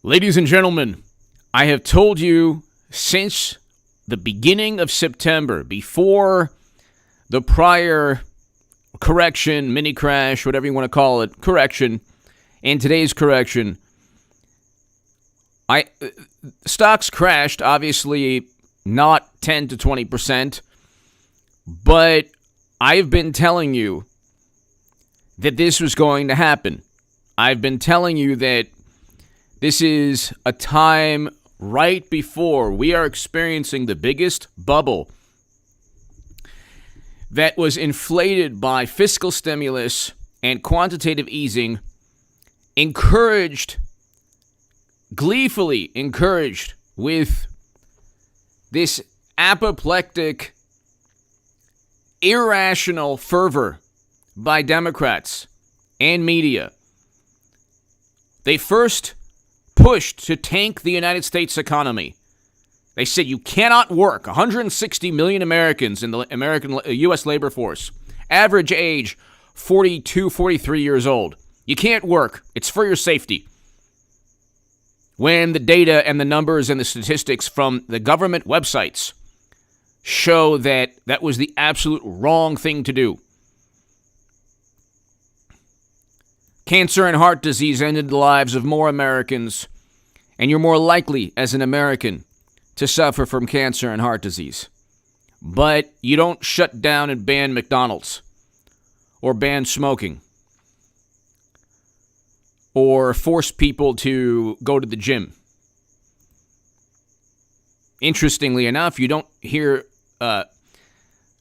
Ladies and gentlemen, I have told you since the beginning of September, before the prior correction, mini crash, whatever you want to call it, correction, and today's correction, stocks crashed, obviously not 10 to 20%, but I've been telling you that this was going to happen. I've been telling you that this is a time right before we are experiencing the biggest bubble that was inflated by fiscal stimulus and quantitative easing, gleefully encouraged with this apoplectic, irrational fervor by Democrats and media. They first pushed to tank the United States economy. They said you cannot work. 160 million Americans in the U.S. labor force. Average age 42, 43 years old. You can't work. It's for your safety. When the data and the numbers and the statistics from the government websites show that that was the absolute wrong thing to do. Cancer and heart disease ended the lives of more Americans, and you're more likely as an American to suffer from cancer and heart disease. But you don't shut down and ban McDonald's, or ban smoking, or force people to go to the gym. Interestingly enough, you don't hear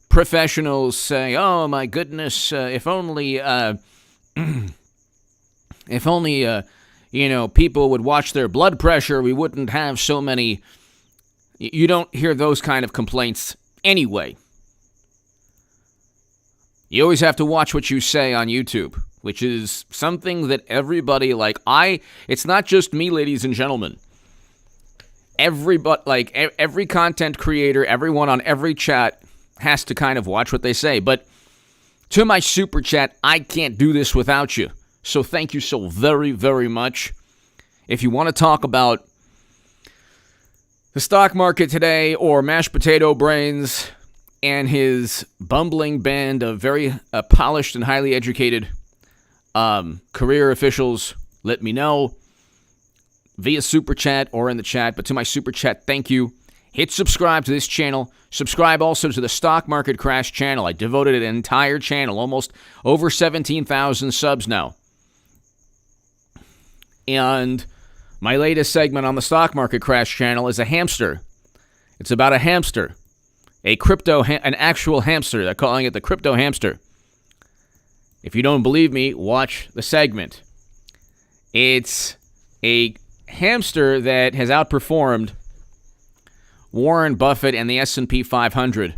professionals say, "Oh my goodness, if only." If only, people would watch their blood pressure, we wouldn't have so many. You don't hear those kind of complaints anyway. You always have to watch what you say on YouTube, which is something that everybody, it's not just me, ladies and gentlemen. Every content creator, everyone on every chat has to kind of watch what they say. But to my super chat, I can't do this without you. So thank you so very, very much. If you want to talk about the stock market today or mashed potato brains and his bumbling band of very polished and highly educated career officials, let me know via super chat or in the chat. But to my super chat, thank you. Hit subscribe to this channel. Subscribe also to the Stock Market Crash channel. I devoted an entire channel, almost over 17,000 subs now. And my latest segment on the Stock Market Crash channel is a hamster. It's about a hamster, an actual hamster. They're calling it the crypto hamster. If you don't believe me, watch the segment. It's a hamster that has outperformed Warren Buffett and the S&P 500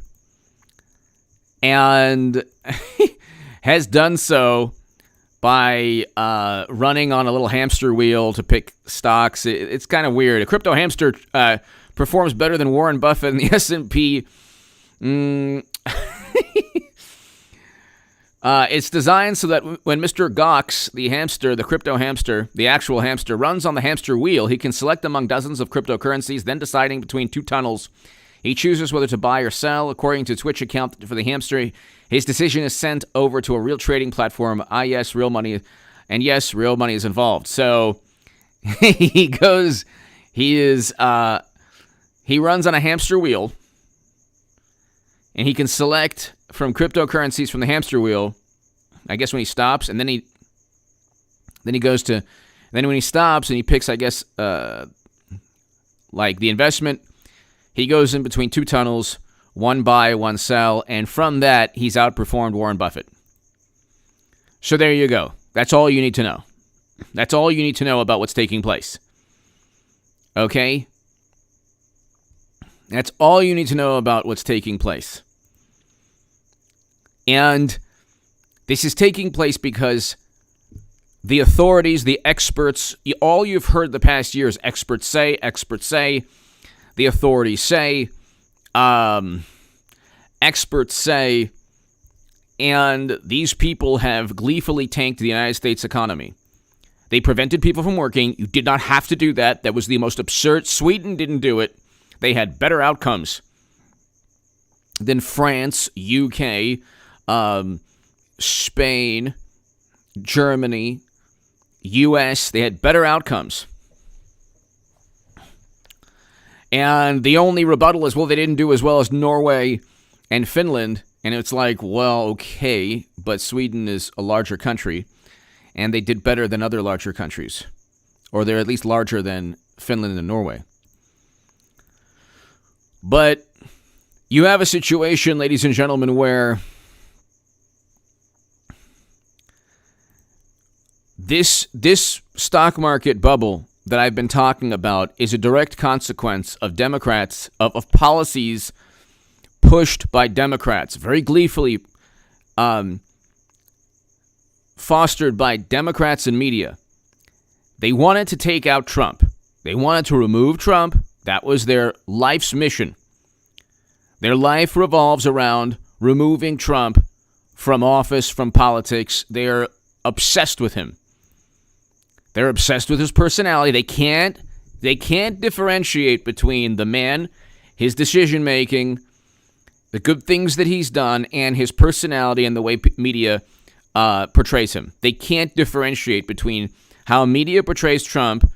and has done so by running on a little hamster wheel to pick stocks. It's kind of weird. A crypto hamster performs better than Warren Buffett and the S&P. It's designed so that when Mr. Gox, the hamster, the crypto hamster, the actual hamster, runs on the hamster wheel, he can select among dozens of cryptocurrencies, then deciding between two tunnels. He chooses whether to buy or sell. According to Twitch account for the hamster, his decision is sent over to a real trading platform. Yes, real money. And yes, real money is involved. So he runs on a hamster wheel, and he can select from cryptocurrencies from the hamster wheel. I guess when he stops, and then when he stops and he picks, I guess, like the investment, he goes in between two tunnels, one buy, one sell, and from that, he's outperformed Warren Buffett. So there you go. That's all you need to know. That's all you need to know about what's taking place. Okay? That's all you need to know about what's taking place. And this is taking place because the authorities, the experts, all you've heard the past year is experts say, the authorities say, experts say, and these people have gleefully tanked the United States economy. They prevented people from working. You did not have to do that. That was the most absurd. Sweden didn't do it. They had better outcomes than France, UK, Spain, Germany, US. They had better outcomes. And the only rebuttal is, well, they didn't do as well as Norway and Finland. And it's like, well, okay, but Sweden is a larger country, and they did better than other larger countries. Or they're at least larger than Finland and Norway. But you have a situation, ladies and gentlemen, where this stock market bubble that I've been talking about is a direct consequence of Democrats, of policies pushed by Democrats, very gleefully fostered by Democrats and media. They wanted to take out Trump. They wanted to remove Trump. That was their life's mission. Their life revolves around removing Trump from office, from politics. They're obsessed with him. They're obsessed with his personality. They can't differentiate between the man, his decision-making, the good things that he's done, and his personality and the way media portrays him. They can't differentiate between how media portrays Trump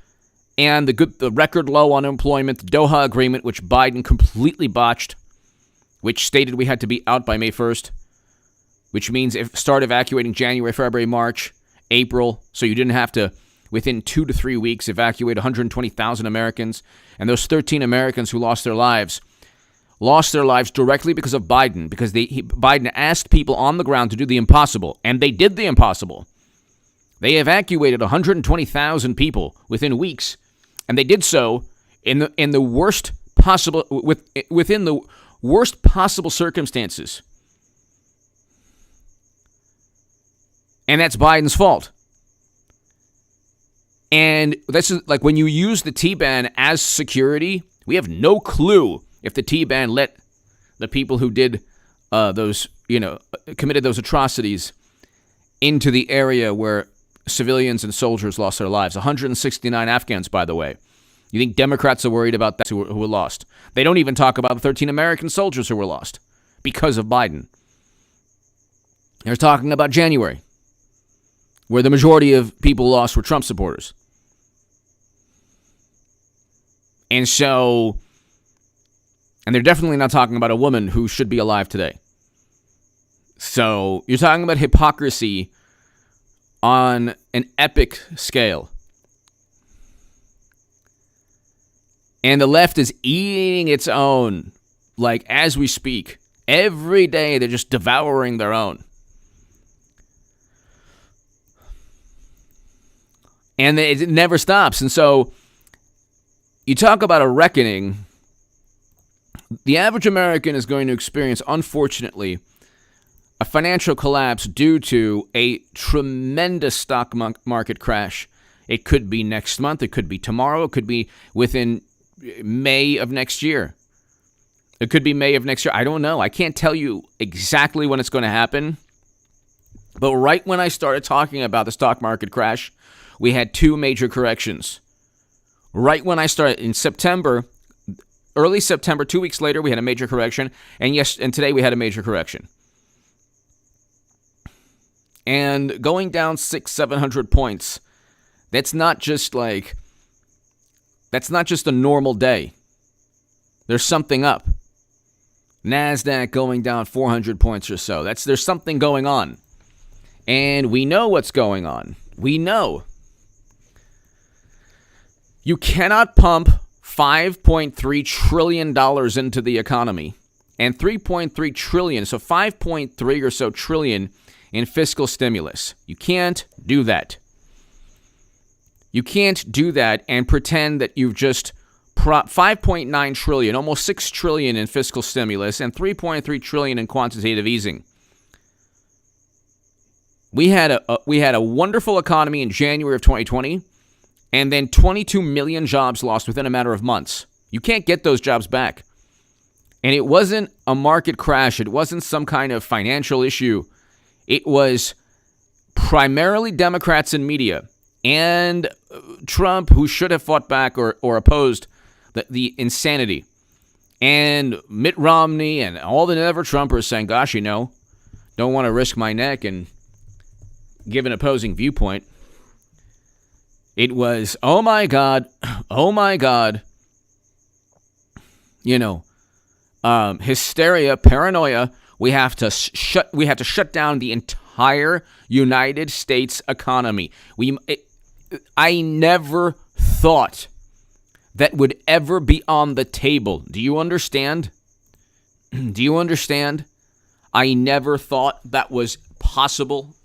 and the record low unemployment, the Doha Agreement, which Biden completely botched, which stated we had to be out by May 1st, which means start evacuating January, February, March, April, so you didn't have to, within 2 to 3 weeks, evacuate 120,000 Americans. And those 13 Americans who lost their lives directly because of Biden, because Biden asked people on the ground to do the impossible, and they did the impossible. They evacuated 120,000 people within weeks, and they did so in the worst possible within the worst possible circumstances. And that's Biden's fault. And this is like when you use the T-ban as security, we have no clue if the T-ban let the people who did committed those atrocities into the area where civilians and soldiers lost their lives. 169 Afghans, by the way. You think Democrats are worried about that who were lost? They don't even talk about the 13 American soldiers who were lost because of Biden. They're talking about January, where the majority of people lost were Trump supporters. And they're definitely not talking about a woman who should be alive today. So you're talking about hypocrisy on an epic scale. And the left is eating its own, like as we speak. Every day they're just devouring their own. And it never stops. And so you talk about a reckoning. The average American is going to experience, unfortunately, a financial collapse due to a tremendous stock market crash. It could be next month. It could be tomorrow. It could be within May of next year. It could be May of next year. I don't know. I can't tell you exactly when it's going to happen. But right when I started talking about the stock market crash, we had two major corrections. Right when I started in September, early September, 2 weeks later, we had a major correction. And today we had a major correction. And going down 600-700 points, that's not just a normal day. There's something up. NASDAQ going down 400 points or so. There's something going on. And we know what's going on. We know. You cannot pump $5.3 trillion into the economy and $3.3 trillion, so 5.3 or so trillion in fiscal stimulus. You can't do that. You can't do that and pretend that you've just 5.9 trillion, almost 6 trillion in fiscal stimulus and 3.3 trillion in quantitative easing. We had a wonderful economy in January of 2020, and then 22 million jobs lost within a matter of months. You can't get those jobs back. And it wasn't a market crash. It wasn't some kind of financial issue. It was primarily Democrats and media and Trump, who should have fought back or opposed the insanity, and Mitt Romney and all the never-Trumpers saying, gosh, don't want to risk my neck and give an opposing viewpoint. It was, oh my God, hysteria, paranoia. We have to shut down the entire United States economy. I never thought that would ever be on the table. Do you understand? Do you understand? I never thought that was possible.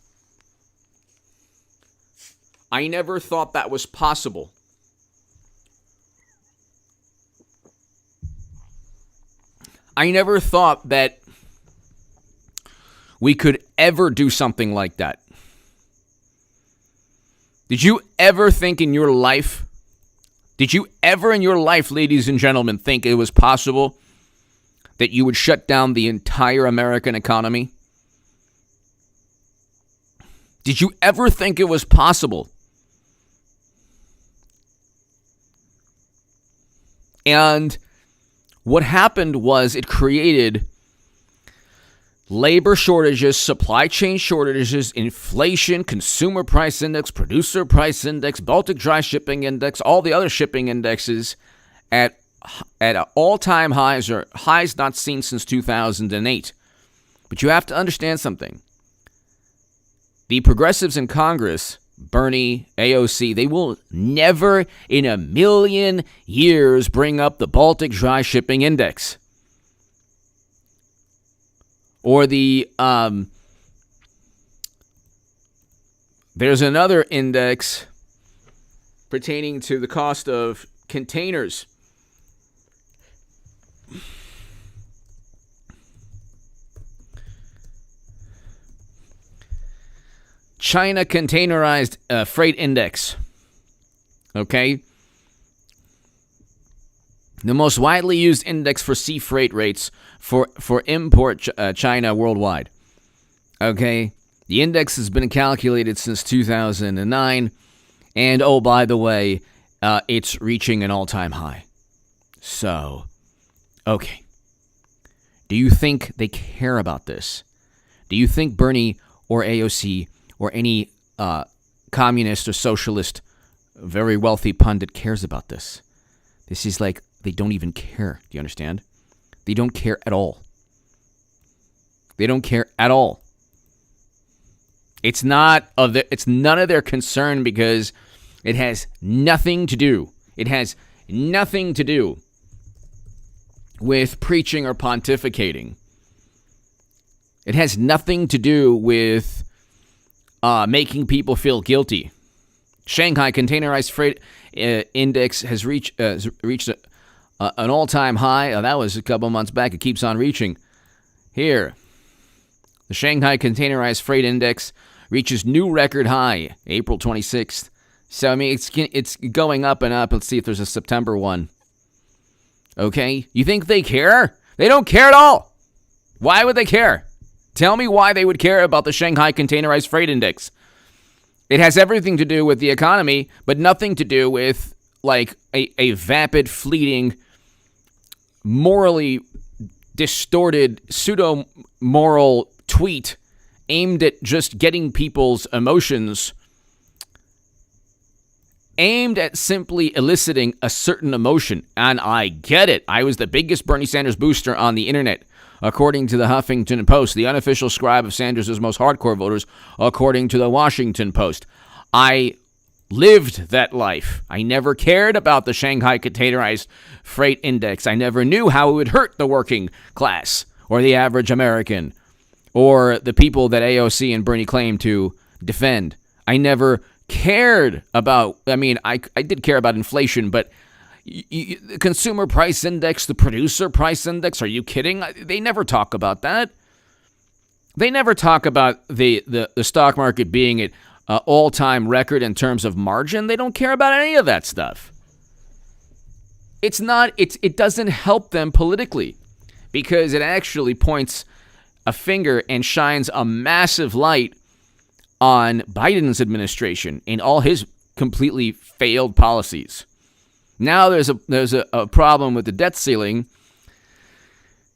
I never thought that was possible. I never thought that we could ever do something like that. Did you ever think in your life, ladies and gentlemen, think it was possible that you would shut down the entire American economy? Did you ever think it was possible? And what happened was it created labor shortages, supply chain shortages, inflation, consumer price index, producer price index, Baltic dry shipping index, all the other shipping indexes at all-time highs, or highs not seen since 2008. But you have to understand something. The progressives in Congress, Bernie, AOC, they will never in a million years bring up the Baltic Dry Shipping Index. Or there's another index pertaining to the cost of containers. China Containerized Freight Index. Okay? The most widely used index for sea freight rates for import China worldwide. Okay? The index has been calculated since 2009. And, oh, by the way, it's reaching an all-time high. So, okay. Do you think they care about this? Do you think Bernie or AOC or any communist or socialist, very wealthy pundit cares about this? This is like, they don't even care. Do you understand? They don't care at all. They don't care at all. It's none of their concern, because it has nothing to do. It has nothing to do with preaching or pontificating. It has nothing to do with making people feel guilty. Shanghai Containerized Freight Index has reached an all-time high. That was a couple months back. It keeps on reaching. Here, the Shanghai Containerized Freight Index reaches new record high, April 26th. So, I mean, it's going up and up. Let's see if there's a September one. Okay? You think they care? They don't care at all. Why would they care? Tell me why they would care about the Shanghai Containerized Freight Index. It has everything to do with the economy, but nothing to do with, like, a vapid, fleeting, morally distorted, pseudo-moral tweet aimed at just getting people's emotions, aimed at simply eliciting a certain emotion. And I get it. I was the biggest Bernie Sanders booster on the internet, according to the Huffington Post, the unofficial scribe of Sanders' most hardcore voters, according to the Washington Post. I lived that life. I never cared about the Shanghai Containerized Freight Index. I never knew how it would hurt the working class or the average American or the people that AOC and Bernie claim to defend. I never cared about, I did care about inflation, but the consumer price index, the producer price index, are you kidding? They never talk about that. They never talk about the stock market being at all-time record in terms of margin. They don't care about any of that stuff. It doesn't help them politically, because it actually points a finger and shines a massive light on Biden's administration and all his completely failed policies. Now there's a problem with the debt ceiling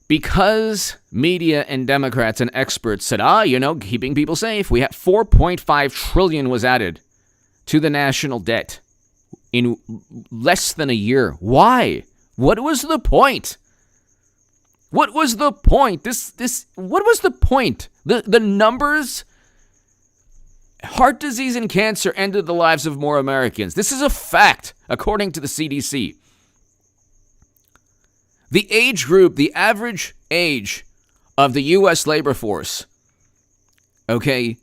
because media and Democrats and experts said, keeping people safe. We had $4.5 trillion was added to the national debt in less than a year. Why? What was the point? What was the point? What was the point? The numbers. Heart disease and cancer ended the lives of more Americans. This is a fact, according to the CDC. The age group, the average age of the U.S. labor force, okay,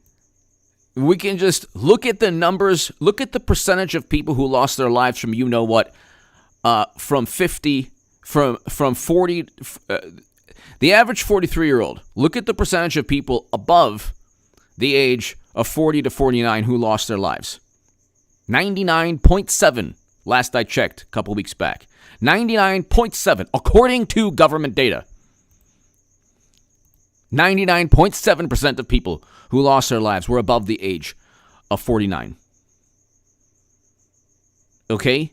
we can just look at the numbers, look at the percentage of people who lost their lives from from 40, the average 43-year-old. Look at the percentage of people above the age of 40 to 49 who lost their lives. 99.7, last I checked a couple weeks back. 99.7, according to government data. 99.7% of people who lost their lives were above the age of 49. Okay?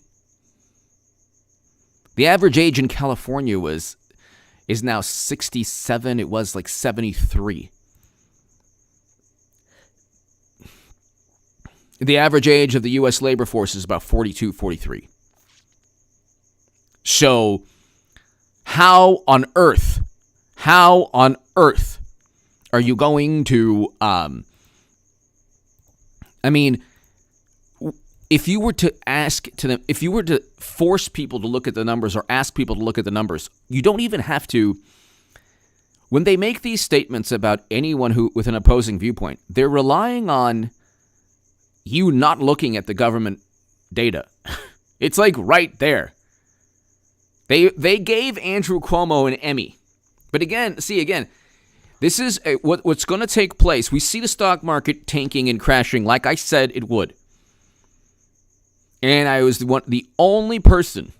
The average age in California is now 67. It was like 73. The average age of the U.S. labor force is about 42, 43. So, how on earth are you going to, if you were to if you were to force people to look at the numbers or ask people to look at the numbers, you don't even have to. When they make these statements about anyone who with an opposing viewpoint, they're relying on you not looking at the government data. It's like right there. They gave Andrew Cuomo an Emmy. But again, this is what's going to take place. We see the stock market tanking and crashing like I said it would. And I was one of the only people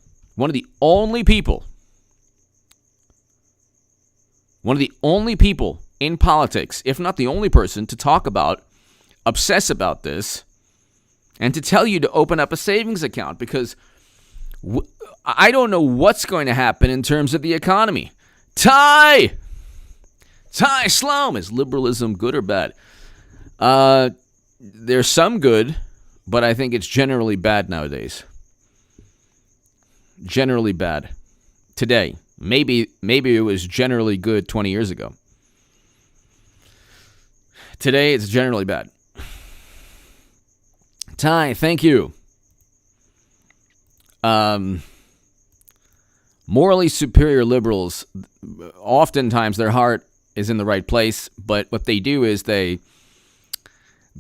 in politics, if not the only person, to obsess about this, and to tell you to open up a savings account, because I don't know what's going to happen in terms of the economy. Ty Sloan, is liberalism good or bad? There's some good, but I think it's generally bad nowadays. Generally bad. Today. Maybe it was generally good 20 years ago. Today, it's generally bad. Ty, thank you. Morally superior liberals, oftentimes their heart is in the right place, but what they do is they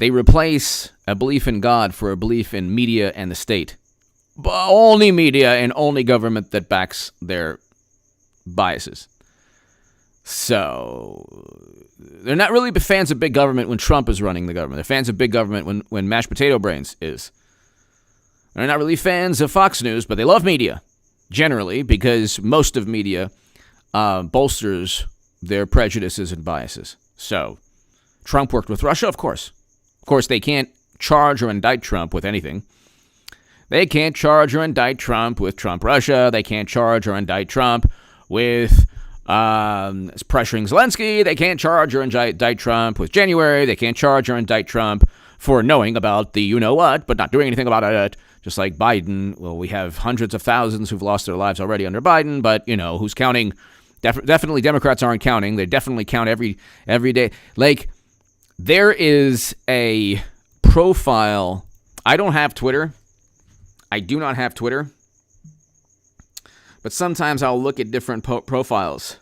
replace a belief in God for a belief in media and the state. But only media and only government that backs their biases. So they're not really fans of big government when Trump is running the government. They're fans of big government when Mashed Potato Brains is. They're not really fans of Fox News, but they love media, generally, because most of media bolsters their prejudices and biases. So Trump worked with Russia, of course. Of course, they can't charge or indict Trump with anything. They can't charge or indict Trump with Trump Russia. They can't charge or indict Trump with pressuring Zelensky. They can't charge or indict Trump with January. They can't charge or indict Trump for knowing about the you-know-what, but not doing anything about it. Just like Biden. Well, we have hundreds of thousands who've lost their lives already under Biden, but, who's counting? Definitely Democrats aren't counting. They definitely count every day. Like, there is a profile. I don't have Twitter. I do not have Twitter. But sometimes I'll look at different profiles.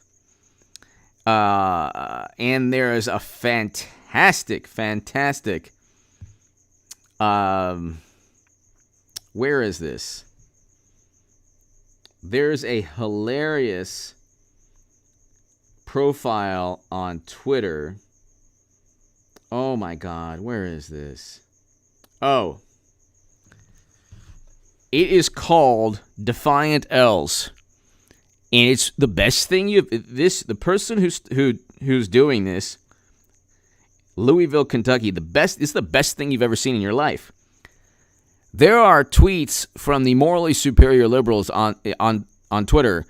And there is a fantastic, where is this? There's a hilarious profile on Twitter. Oh my God, where is this? Oh. It is called Defiant L's. And it's the best thing the person who's doing this, Louisville, Kentucky, it's the best thing you've ever seen in your life. There are tweets from the morally superior liberals on Twitter.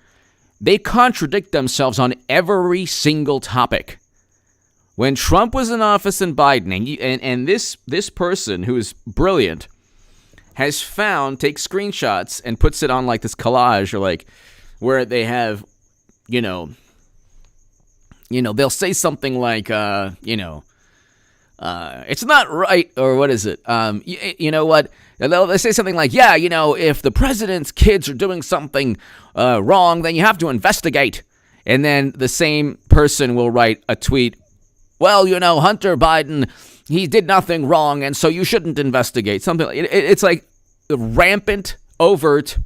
They contradict themselves on every single topic. When Trump was in office and Biden, and this person who is brilliant has takes screenshots and puts it on like this collage or like where they have, they'll say something like, it's not right, or what is it? You know what? They'll say something like, if the president's kids are doing something wrong, then you have to investigate. And then the same person will write a tweet, well, Hunter Biden, he did nothing wrong, and so you shouldn't investigate. Something like it's like rampant, overt,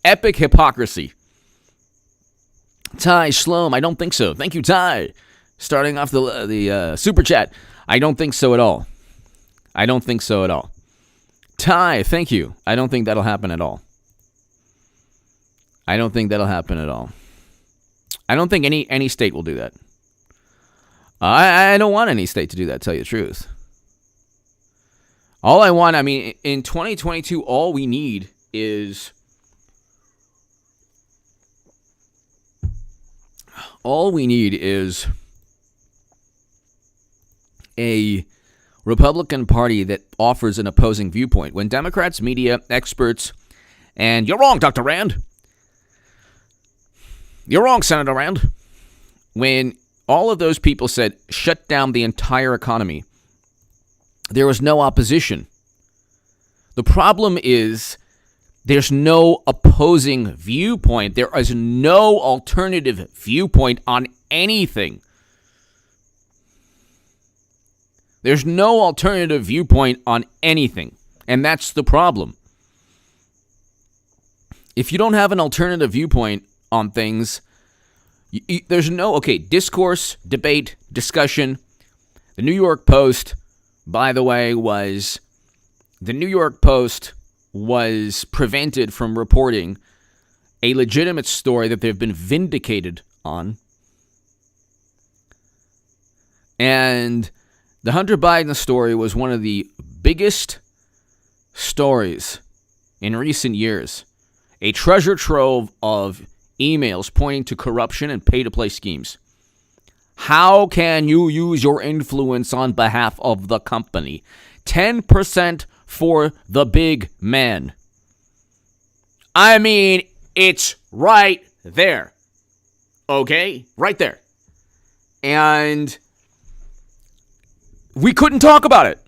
epic hypocrisy. Ty Shlom, I don't think so. Thank you, Ty. Starting off the super chat. I don't think so at all. I don't think so at all. Ty, thank you. I don't think that'll happen at all. I don't think that'll happen at all. I don't think any state will do that. I don't want any state to do that, to tell you the truth. All I want, in 2022, all we need is a Republican Party that offers an opposing viewpoint. When Democrats, media, experts, and you're wrong, Dr. Rand. You're wrong, Senator Rand. When all of those people said, shut down the entire economy, there was no opposition. The problem is there's no opposing viewpoint. There is no alternative viewpoint on anything. There's no alternative viewpoint on anything. And that's the problem. If you don't have an alternative viewpoint on things, there's no, discourse, debate, discussion. The New York Post, by the way, was prevented from reporting a legitimate story that they've been vindicated on. And the Hunter Biden story was one of the biggest stories in recent years. A treasure trove of emails pointing to corruption and pay-to-play schemes. How can you use your influence on behalf of the company? 10% for the big man. It's right there. Okay? Right there. And we couldn't talk about it.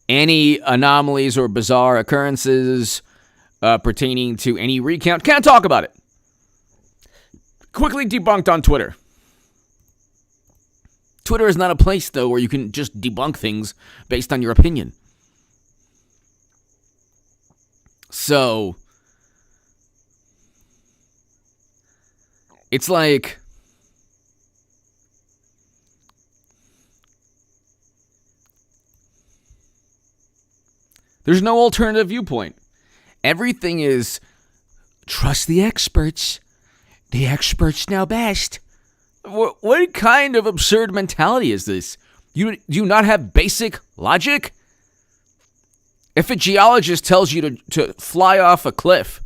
Any anomalies or bizarre occurrences pertaining to any recount, can't talk about it. Quickly debunked on Twitter. Twitter is not a place, though, where you can just debunk things based on your opinion. So, it's like, there's no alternative viewpoint. Everything is, trust the experts. The experts know best. What kind of absurd mentality is this? Do you not have basic logic? If a geologist tells you to fly off a cliff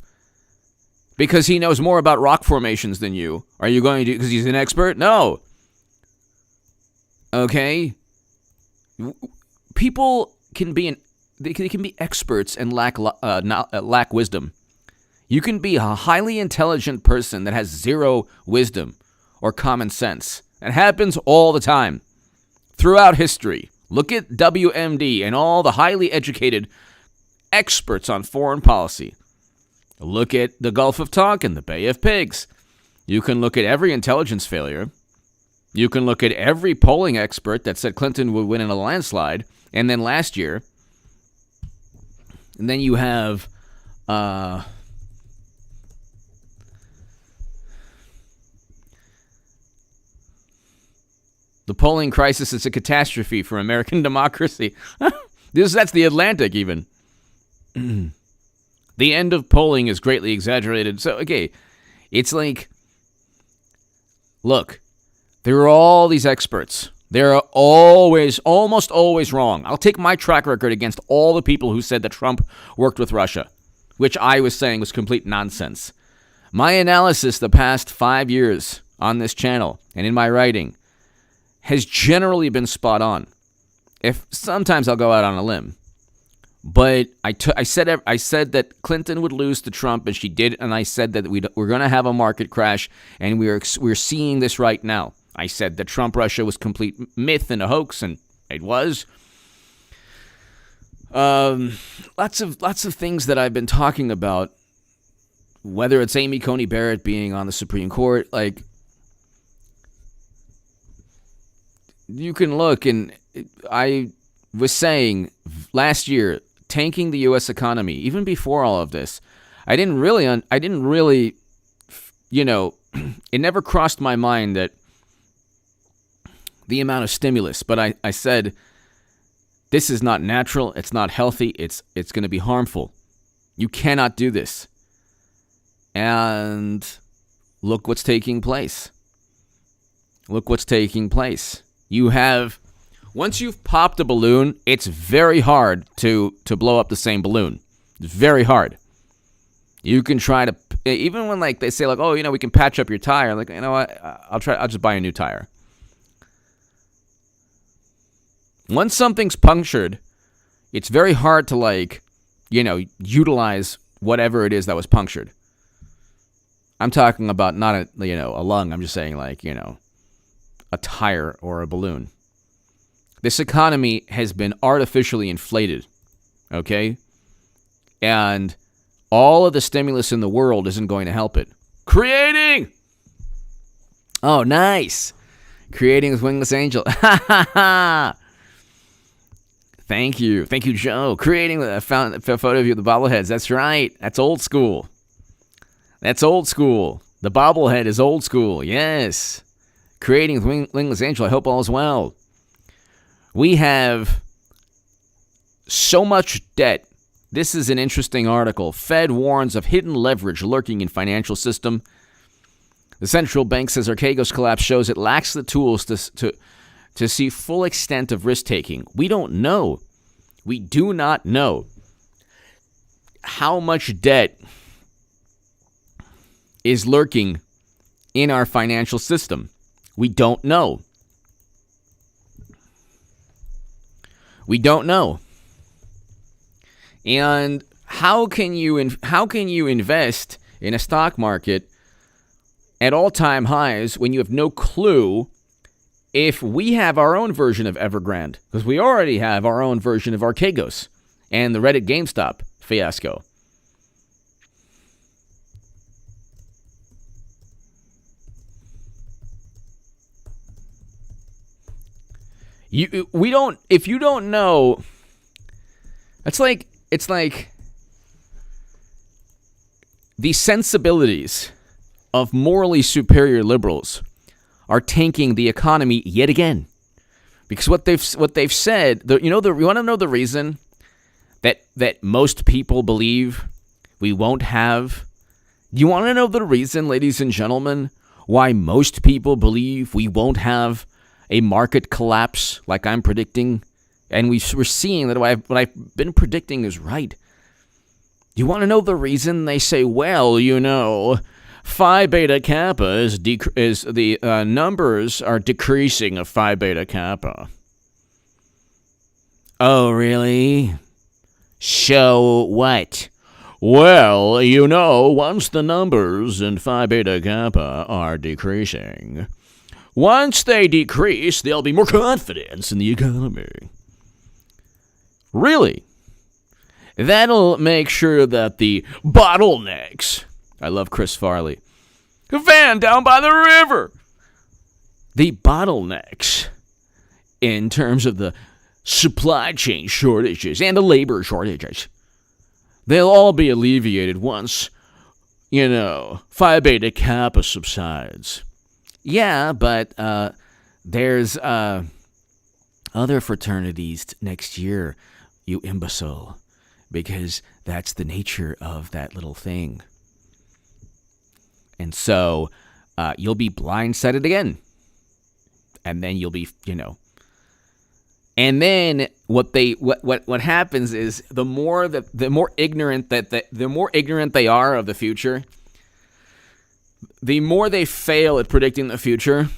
because he knows more about rock formations than you, are you going to, because he's an expert? No. Okay? People can be they can be experts and lack wisdom. You can be a highly intelligent person that has zero wisdom or common sense. It happens all the time throughout history. Look at WMD and all the highly educated experts on foreign policy. Look at the Gulf of Tonkin, the Bay of Pigs. You can look at every intelligence failure. You can look at every polling expert that said Clinton would win in a landslide. And then last year, and then you have the polling crisis is a catastrophe for American democracy. That's the Atlantic even. The end of polling is greatly exaggerated. So, okay, it's like, look, there are all these experts. They're almost always wrong. I'll take my track record against all the people who said that Trump worked with Russia, which I was saying was complete nonsense. My analysis the past 5 years on this channel and in my writing has generally been spot on. If sometimes I'll go out on a limb, but I said that Clinton would lose to Trump, and she did, and I said that we're going to have a market crash, and we're seeing this right now. I said that Trump-Russia was complete myth and a hoax, and it was. Lots of things that I've been talking about, whether it's Amy Coney Barrett being on the Supreme Court, like, you can look, and I was saying last year, tanking the U.S. economy, even before all of this, I didn't really, it never crossed my mind that the amount of stimulus, but I said, this is not natural, it's not healthy, it's going to be harmful. You cannot do this. And look what's taking place. You have, once you've popped a balloon, it's very hard to blow up the same balloon. It's very hard. You can try to, even when like they say like, oh, we can patch up your tire. Like, you know what? I'll just buy a new tire. Once something's punctured, it's very hard to utilize whatever it is that was punctured. I'm talking about not a lung. I'm just saying a tire or a balloon. This economy has been artificially inflated, okay? And all of the stimulus in the world isn't going to help it. Creating! Oh, nice. Creating with Wingless Angel. Ha, ha, ha. Thank you, Joe. Creating, I found a photo of you with the bobbleheads. That's right. That's old school. The bobblehead is old school. Yes. Creating with Wingless Angel. I hope all is well. We have so much debt. This is an interesting article. Fed warns of hidden leverage lurking in financial system. The central bank says Archegos collapse shows it lacks the tools to see full extent of risk-taking. We don't know. We do not know how much debt is lurking in our financial system. We don't know. And how can you invest in a stock market at all-time highs when you have no clue if we have our own version of Evergrande? Because we already have our own version of Archegos and the Reddit GameStop fiasco. If you don't know, it's like the sensibilities of morally superior liberals are tanking the economy yet again. Because what they've said, you want to know the reason that most people believe we won't have? You want to know the reason, ladies and gentlemen, why most people believe we won't have a market collapse like I'm predicting? And we're seeing that what I've been predicting is right. You want to know the reason? They say, well, Phi Beta Kappa is the numbers are decreasing of Phi Beta Kappa. Oh, really? So what? Well, once the numbers in Phi Beta Kappa are decreasing, once they decrease, there'll be more confidence in the economy. Really? That'll make sure that the bottlenecks, I love Chris Farley, van down by the river, the bottlenecks in terms of the supply chain shortages and the labor shortages, they'll all be alleviated once, Phi Beta Kappa subsides. Yeah, but there's other fraternities next year, you imbecile, because that's the nature of that little thing. And so you'll be blindsided again. and then you'll be, And then what happens is the more ignorant they are of the future, the more they fail at predicting the future,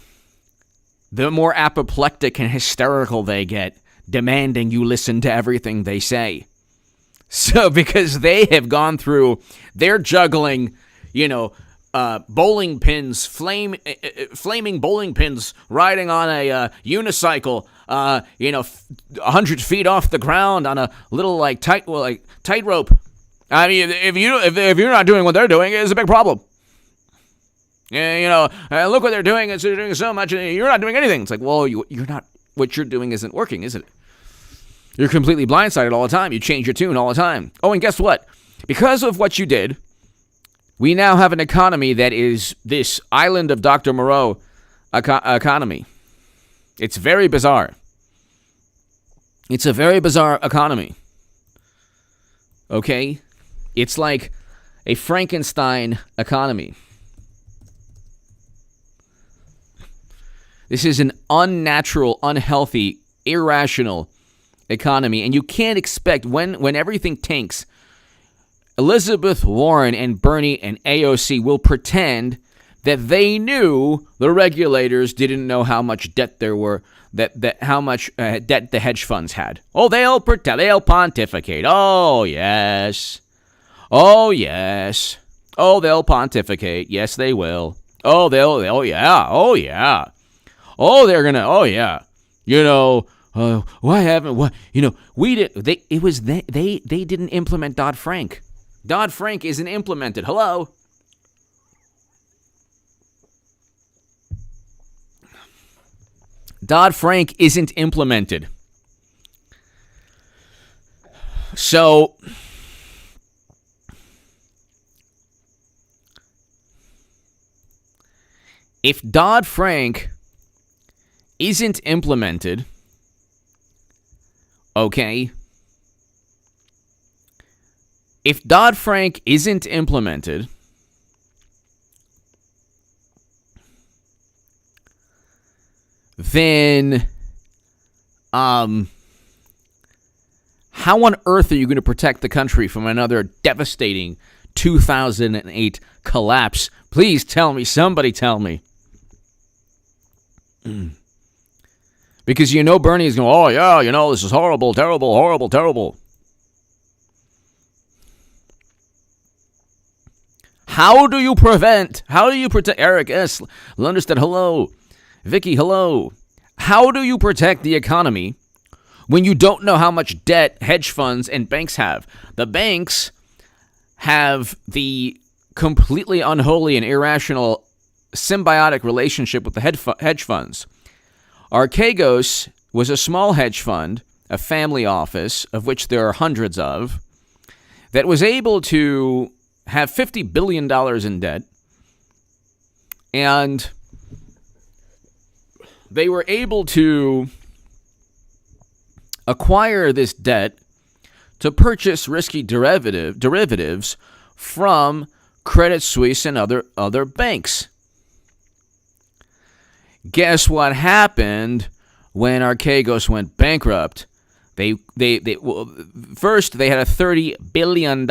the more apoplectic and hysterical they get, demanding you listen to everything they say. So because they have gone through, they're juggling, bowling pins, flaming bowling pins, riding on a unicycle, 100 feet off the ground on a little tightrope. I mean, if you're not doing what they're doing, it's a big problem. Look what they're doing. They're doing so much, and you're not doing anything. It's like, well, you're not. What you're doing isn't working, is it? You're completely blindsided all the time. You change your tune all the time. Oh, and guess what? Because of what you did, we now have an economy that is this island of Dr. Moreau economy. It's very bizarre. It's a very bizarre economy. Okay? It's like a Frankenstein economy. This is an unnatural, unhealthy, irrational economy. And you can't expect, when everything tanks, Elizabeth Warren and Bernie and AOC will pretend that they knew the regulators didn't know how much debt there were, that how much debt the hedge funds had. Oh, they'll pontificate. Oh, yes. Oh, yes. Oh, they'll pontificate. Yes, they will. Oh, oh, yeah. Oh, yeah. Oh, they're gonna. Oh, yeah. Why haven't? What? We did. They didn't implement Dodd-Frank. Dodd-Frank isn't implemented. Hello. Dodd-Frank isn't implemented. So if Dodd-Frank isn't implemented, okay? If Dodd-Frank isn't implemented, then how on earth are you going to protect the country from another devastating 2008 collapse? Please tell me. Somebody tell me. Because Bernie is going, oh, yeah, this is horrible, terrible, horrible, terrible. How do you protect Eric S. Lunderstead, hello. Vicky, hello. How do you protect the economy when you don't know how much debt hedge funds and banks have? The banks have the completely unholy and irrational symbiotic relationship with the hedge funds. Archegos was a small hedge fund, a family office, of which there are hundreds of, that was able to have $50 billion in debt, and they were able to acquire this debt to purchase risky derivatives from Credit Suisse and other banks. Guess what happened when Archegos went bankrupt? First they had a $30 billion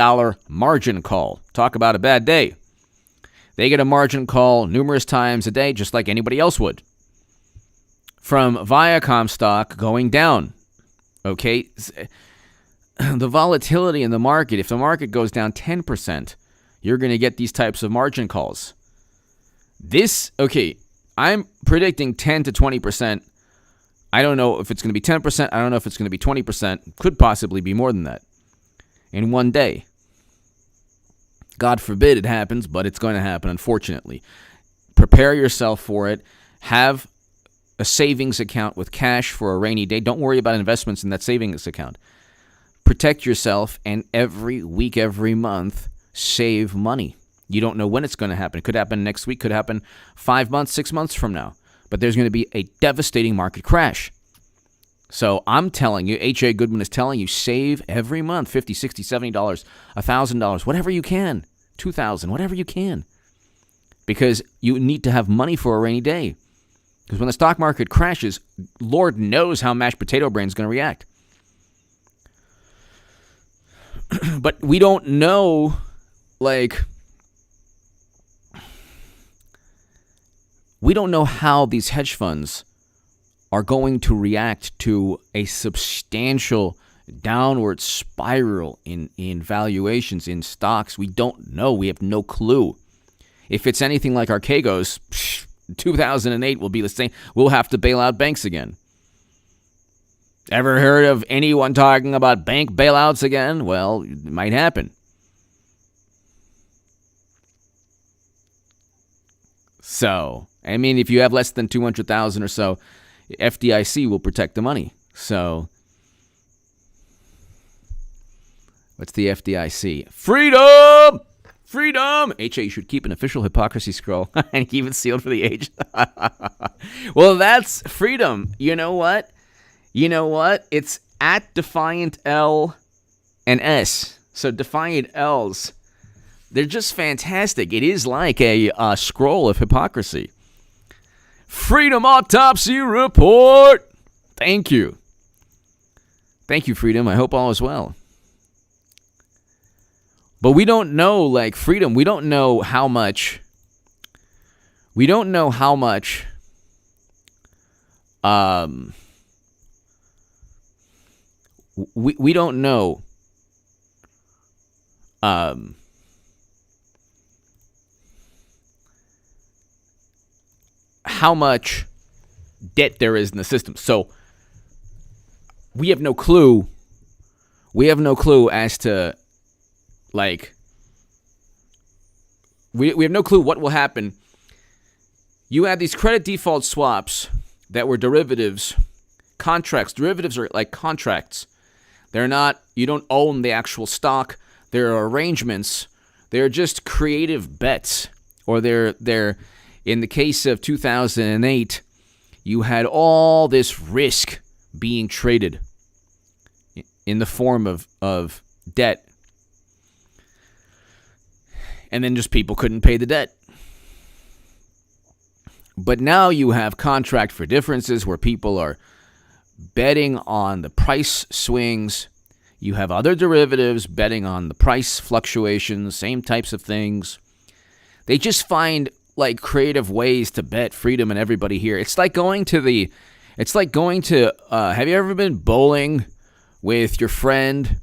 margin call. Talk about a bad day. They get a margin call numerous times a day, just like anybody else would, from Viacom stock going down. Okay, the volatility in the market. If the market goes down 10%, you're going to get these types of margin calls. I'm predicting 10 to 20%. I don't know if it's going to be 10%. I don't know if it's going to be 20%. Could possibly be more than that in one day. God forbid it happens, but it's going to happen, unfortunately. Prepare yourself for it. Have a savings account with cash for a rainy day. Don't worry about investments in that savings account. Protect yourself, and every week, every month, save money. You don't know when it's going to happen. It could happen next week, could happen 5 months, 6 months from now. But there's going to be a devastating market crash. So I'm telling you, H.A. Goodman is telling you, save every month, $50, $60, $70, $1,000, whatever you can, $2,000, whatever you can. Because you need to have money for a rainy day. Because when the stock market crashes, Lord knows how mashed potato brain's going to react. But we don't know, like, we don't know how these hedge funds are going to react to a substantial downward spiral in valuations in stocks. We don't know. We have no clue. If it's anything like Archegos, 2008 will be the same. We'll have to bail out banks again. Ever heard of anyone talking about bank bailouts again? Well, it might happen. So, I mean, if you have less than 200,000 or so, FDIC will protect the money. So, what's the FDIC? Freedom! Freedom! HA, you should keep an official hypocrisy scroll and keep it sealed for the age. Well, that's freedom. You know what? It's at Defiant L and S. So Defiant L's, they're just fantastic. It is like a scroll of hypocrisy. Freedom Autopsy Report. Thank you. Thank you, Freedom. I hope all is well. But we don't know, like, Freedom, we don't know how much, we don't know how much, we don't know, how much debt there is in the system. So we have no clue. We have no clue as to, like, we have no clue what will happen. You had these credit default swaps that were derivatives, contracts. Derivatives are like contracts. They're not, you don't own the actual stock. They're arrangements. They're just creative bets. Or they're in the case of 2008, you had all this risk being traded in the form of debt. And then just people couldn't pay the debt. But now you have contract for differences where people are betting on the price swings. You have other derivatives betting on the price fluctuations, same types of things. They just find, like, creative ways to bet. Freedom and everybody here. It's like going to have you ever been bowling with your friend?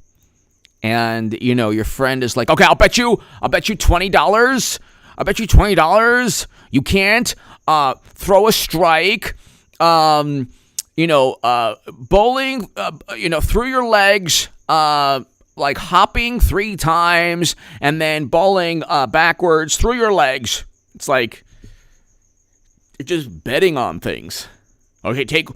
And, you know, your friend is like, okay, I'll bet you $20. I'll bet you $20. You can't throw a strike. Bowling, through your legs, like hopping 3 times and then bowling backwards through your legs. It's like you're just betting on things. Okay, take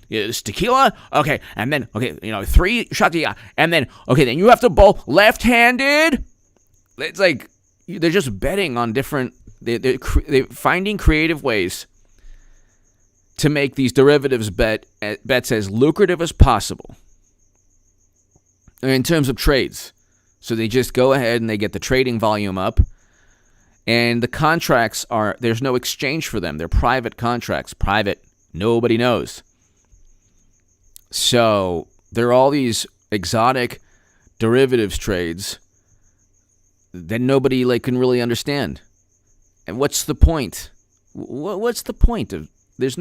it's tequila, okay, and then, 3 shots, yeah, and then, okay, then you have to bowl left-handed. It's like, they're just betting on different, they're finding creative ways to make these derivatives bets as lucrative as possible in terms of trades. So they just go ahead and they get the trading volume up, and the contracts there's no exchange for them. They're private contracts, private, nobody knows. So there are all these exotic derivatives trades that nobody can really understand. And what's the point? What's the point of? It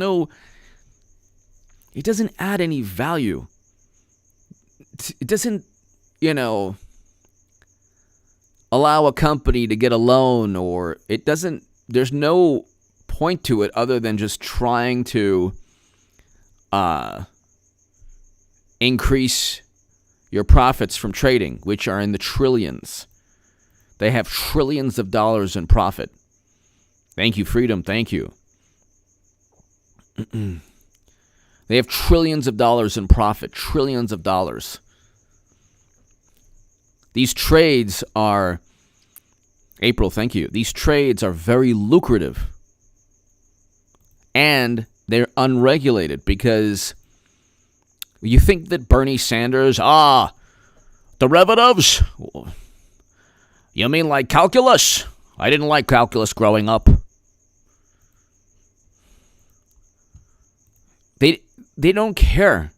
doesn't add any value. It doesn't, allow a company to get a loan, or it doesn't. There's no point to it other than just trying to increase your profits from trading, which are in the trillions. They have trillions of dollars in profit. Thank you, Freedom. Thank you. They have trillions of dollars in profit. Trillions of dollars. These trades are... April, thank you. These trades are very lucrative. And they're unregulated because... You think that Bernie Sanders, derivatives? You mean like calculus? I didn't like calculus growing up. they don't care.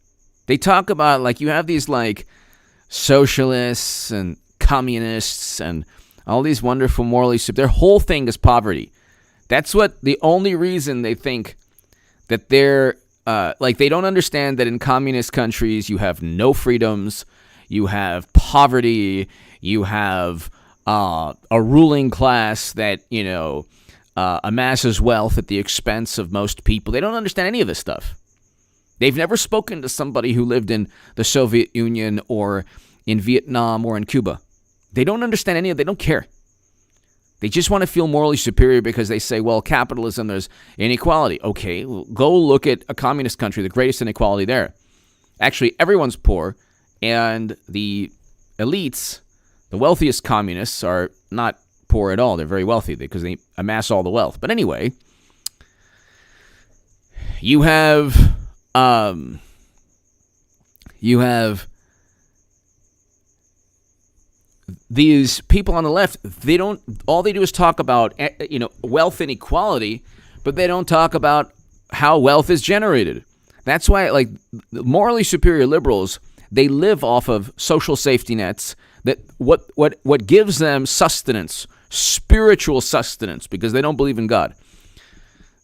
They talk about, like, you have these, like, socialists and communists and all these wonderful morally, their whole thing is poverty. That's what the only reason they think that they're, they don't understand that in communist countries you have no freedoms, you have poverty, you have a ruling class that, amasses wealth at the expense of most people. They don't understand any of this stuff. They've never spoken to somebody who lived in the Soviet Union or in Vietnam or in Cuba. They don't understand any of it. They don't care. They just want to feel morally superior because they say, well, capitalism, there's inequality. Okay, well, go look at a communist country, the greatest inequality there. Actually, everyone's poor, and the elites, the wealthiest communists, are not poor at all. They're very wealthy because they amass all the wealth. But anyway, you have these people on the left. All they do is talk about, wealth inequality, but they don't talk about how wealth is generated. That's why, like, morally superior liberals, they live off of social safety nets, that what gives them sustenance, spiritual sustenance, because they don't believe in God.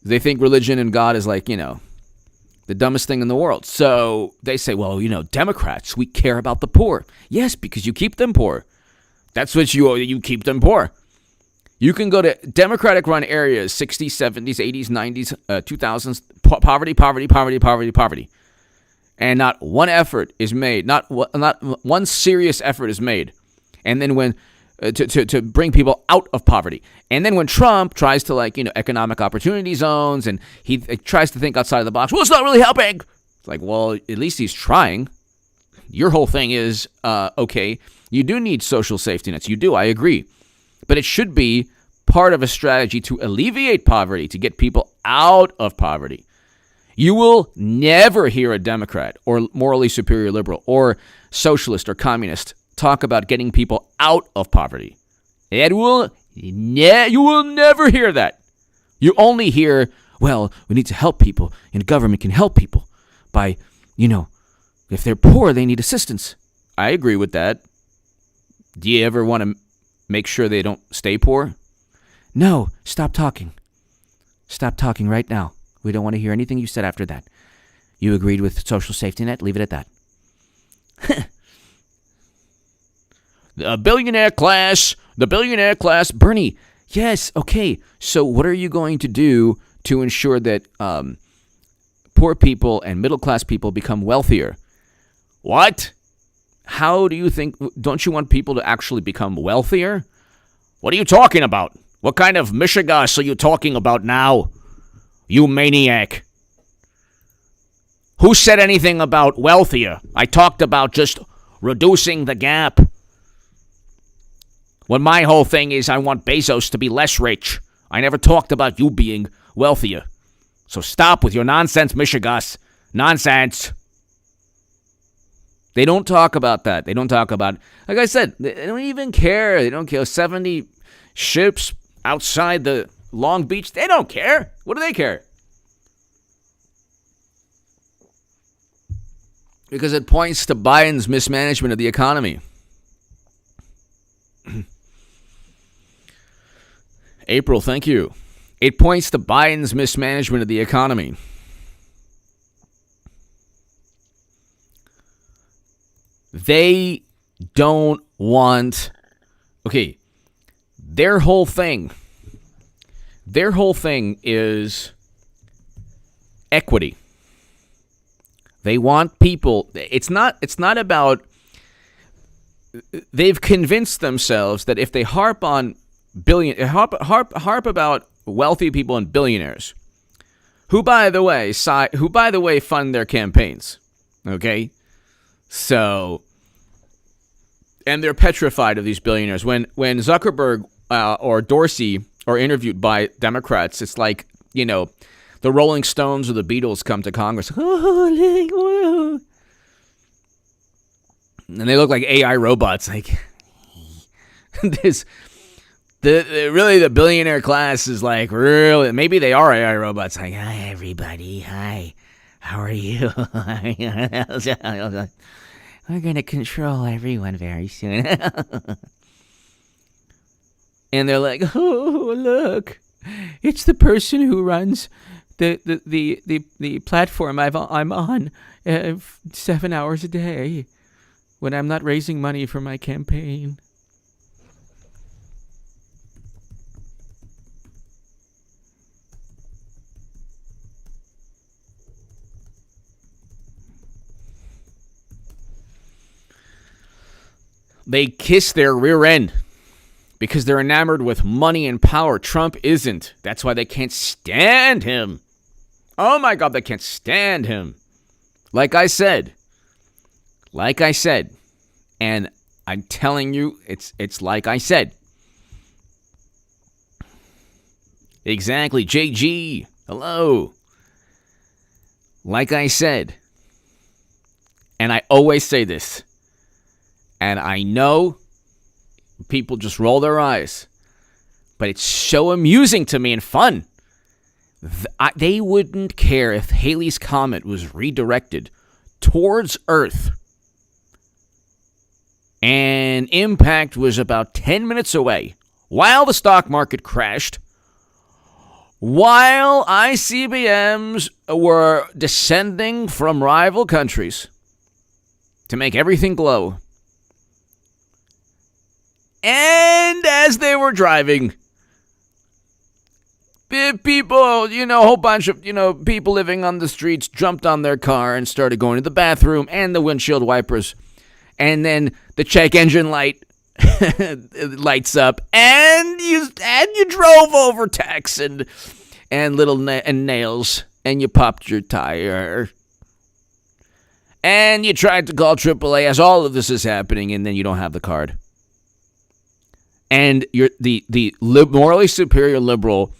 They think religion and God is like, the dumbest thing in the world. So they say, well, Democrats, we care about the poor. Yes, because you keep them poor. That's what you keep them poor. You can go to Democratic-run areas, 60s, 70s, 80s, 90s, 2000s, poverty. And not one effort is made, not one serious effort is made. And then when to bring people out of poverty. And then when Trump tries to, economic opportunity zones, and he tries to think outside of the box, well, it's not really helping. It's like, well, at least he's trying. Your whole thing is, okay, you do need social safety nets. You do, I agree. But it should be part of a strategy to alleviate poverty, to get people out of poverty. You will never hear a Democrat or morally superior liberal or socialist or communist talk about getting people out of poverty. You will never hear that. You only hear, well, we need to help people, and government can help people by, if they're poor, they need assistance. I agree with that. Do you ever want to make sure they don't stay poor? No, stop talking. Stop talking right now. We don't want to hear anything you said after that. You agreed with social safety net? Leave it at that. The billionaire class, Bernie, yes, okay. So what are you going to do to ensure that poor people and middle-class people become wealthier? What? How do you think, don't you want people to actually become wealthier? What are you talking about? What kind of mishegas are you talking about now? You maniac. Who said anything about wealthier? I talked about just reducing the gap. When my whole thing is I want Bezos to be less rich. I never talked about you being wealthier. So stop with your nonsense, mishegas. Nonsense. They don't talk about that. They don't talk about, like I said, they don't even care. They don't care. 70 ships outside the Long Beach. They don't care. What do they care? Because it points to Biden's mismanagement of the economy. April, thank you. It points to Biden's mismanagement of the economy. They don't want, okay, their whole thing is equity. They want people, it's not about, they've convinced themselves that if they harp about wealthy people and billionaires, who by the way fund their campaigns, okay? So, and they're petrified of these billionaires. When Zuckerberg or Dorsey are interviewed by Democrats, it's like, the Rolling Stones or the Beatles come to Congress. And they look like AI robots. Like, the billionaire class is like, really, maybe they are AI robots. Like, hi, everybody. Hi. How are you? We're going to control everyone very soon. And they're like, oh, look, it's the person who runs the platform I'm on 7 hours a day when I'm not raising money for my campaign. They kiss their rear end because they're enamored with money and power. Trump isn't. That's why they can't stand him. Oh my God, they can't stand him. Like I said, and I'm telling you, it's like I said. Exactly, JG. Hello. Like I said, and I always say this, and I know people just roll their eyes, but it's so amusing to me and fun. They wouldn't care if Halley's Comet was redirected towards Earth and impact was about 10 minutes away while the stock market crashed, while ICBMs were descending from rival countries to make everything glow. And as they were driving, people, a whole bunch of, people living on the streets jumped on their car and started going to the bathroom and the windshield wipers. And then the check engine light lights up and you drove over tacks and little nails and you popped your tire. And you tried to call AAA as all of this is happening and then you don't have the card. And you're the morally superior liberal